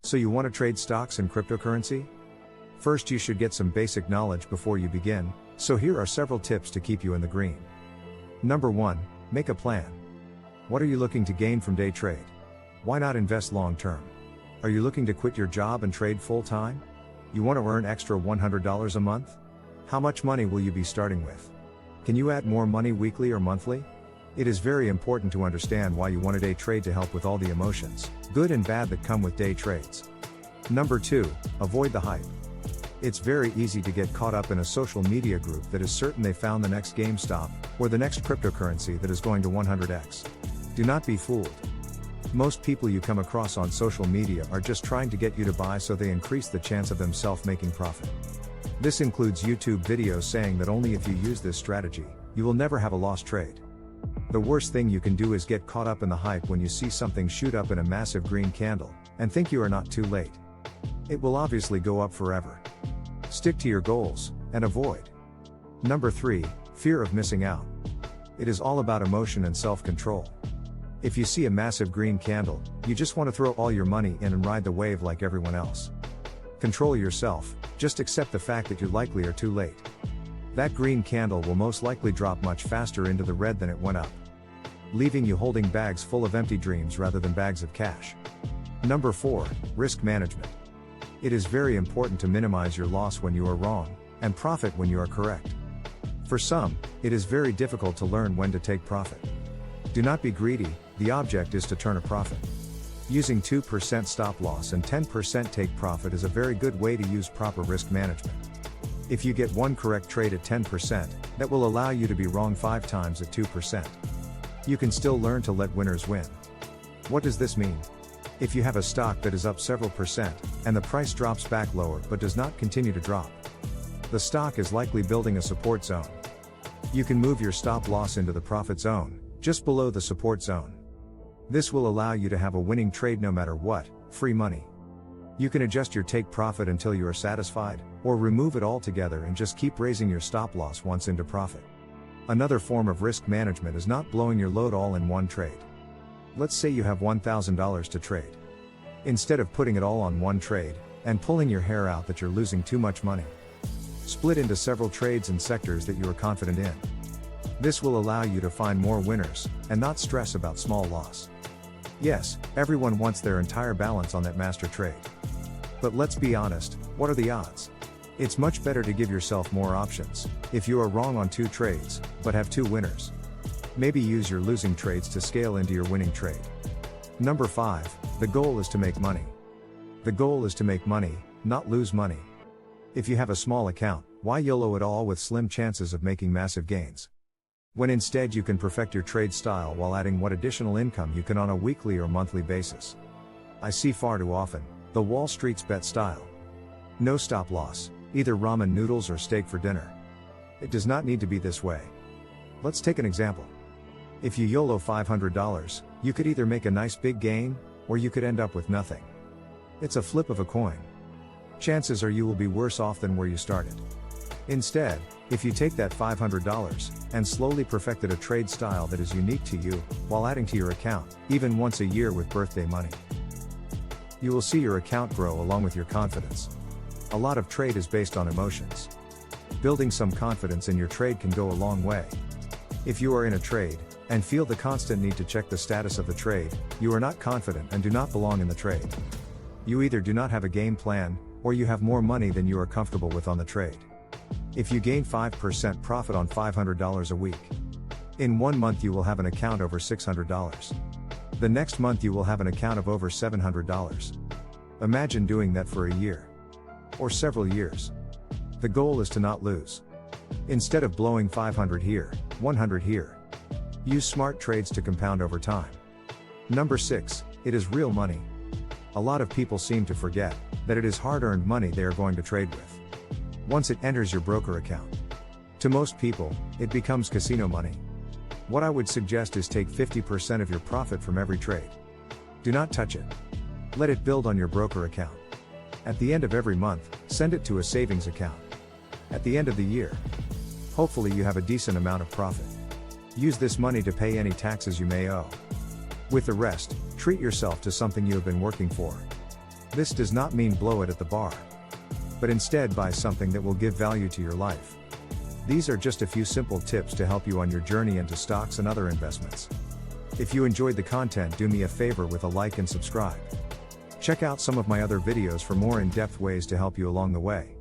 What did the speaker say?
So you want to trade stocks and cryptocurrency? First, you should get some basic knowledge before you begin, so here are several tips to keep you in the green. Number 1, make a plan. What are you looking to gain from day trade? Why not invest long term? Are you looking to quit your job and trade full time? You want to earn extra $100 a month? How much money will you be starting with? Can you add more money weekly or monthly? It is very important to understand why you want a day trade to help with all the emotions, good and bad, that come with day trades. Number 2, avoid the hype. It's very easy to get caught up in a social media group that is certain they found the next GameStop, or the next cryptocurrency that is going to 100x. Do not be fooled. Most people you come across on social media are just trying to get you to buy so they increase the chance of themselves making profit. This includes YouTube videos saying that only if you use this strategy, you will never have a lost trade. The worst thing you can do is get caught up in the hype when you see something shoot up in a massive green candle, and think you are not too late. It will obviously go up forever. Stick to your goals, and avoid. Number 3, fear of missing out. It is all about emotion and self-control. If you see a massive green candle, you just want to throw all your money in and ride the wave like everyone else. Control yourself, just accept the fact that you likely are too late. That green candle will most likely drop much faster into the red than it went up, leaving you holding bags full of empty dreams rather than bags of cash. Number 4, risk management. It is very important to minimize your loss when you are wrong, and profit when you are correct. For some, it is very difficult to learn when to take profit. Do not be greedy, the object is to turn a profit. Using 2% stop loss and 10% take profit is a very good way to use proper risk management. If you get one correct trade at 10%, that will allow you to be wrong 5 times at 2%. You can still learn to let winners win. What does this mean? If you have a stock that is up several percent, and the price drops back lower but does not continue to drop, the stock is likely building a support zone. You can move your stop loss into the profit zone, just below the support zone. This will allow you to have a winning trade no matter what, free money. You can adjust your take profit until you are satisfied, or remove it altogether and just keep raising your stop loss once into profit. Another form of risk management is not blowing your load all in one trade. Let's say you have $1,000 to trade. Instead of putting it all on one trade, and pulling your hair out that you're losing too much money, split into several trades and sectors that you are confident in. This will allow you to find more winners, and not stress about small loss. Yes, everyone wants their entire balance on that master trade. But let's be honest, what are the odds? It's much better to give yourself more options. If you are wrong on 2 trades, but have 2 winners, maybe use your losing trades to scale into your winning trade. Number 5, the goal is to make money. The goal is to make money, not lose money. If you have a small account, why YOLO it all with slim chances of making massive gains, when instead you can perfect your trade style while adding what additional income you can on a weekly or monthly basis? I see far too often the Wall Street's bet style. No stop loss, either ramen noodles or steak for dinner. It does not need to be this way. Let's take an example. If you YOLO $500, you could either make a nice big gain, or you could end up with nothing. It's a flip of a coin. Chances are you will be worse off than where you started. Instead, if you take that $500, and slowly perfected a trade style that is unique to you, while adding to your account, even once a year with birthday money, you will see your account grow along with your confidence. A lot of trade is based on emotions. Building some confidence in your trade can go a long way. If you are in a trade, and feel the constant need to check the status of the trade, you are not confident and do not belong in the trade. You either do not have a game plan, or you have more money than you are comfortable with on the trade. If you gain 5% profit on $500 a week, in 1 month you will have an account over $600. The next month you will have an account of over $700. Imagine doing that for a year, or several years. The goal is to not lose. Instead of blowing 500 here, 100 here, use smart trades to compound over time. Number 6, it is real money. A lot of people seem to forget that it is hard-earned money they are going to trade with. Once it enters your broker account, to most people, it becomes casino money. What I would suggest is take 50% of your profit from every trade. Do not touch it. Let it build on your broker account. At the end of every month, send it to a savings account. At the end of the year, hopefully you have a decent amount of profit. Use this money to pay any taxes you may owe. With the rest, treat yourself to something you have been working for. This does not mean blow it at the bar, but instead buy something that will give value to your life. These are just a few simple tips to help you on your journey into stocks and other investments. If you enjoyed the content, do me a favor with a like and subscribe. Check out some of my other videos for more in-depth ways to help you along the way.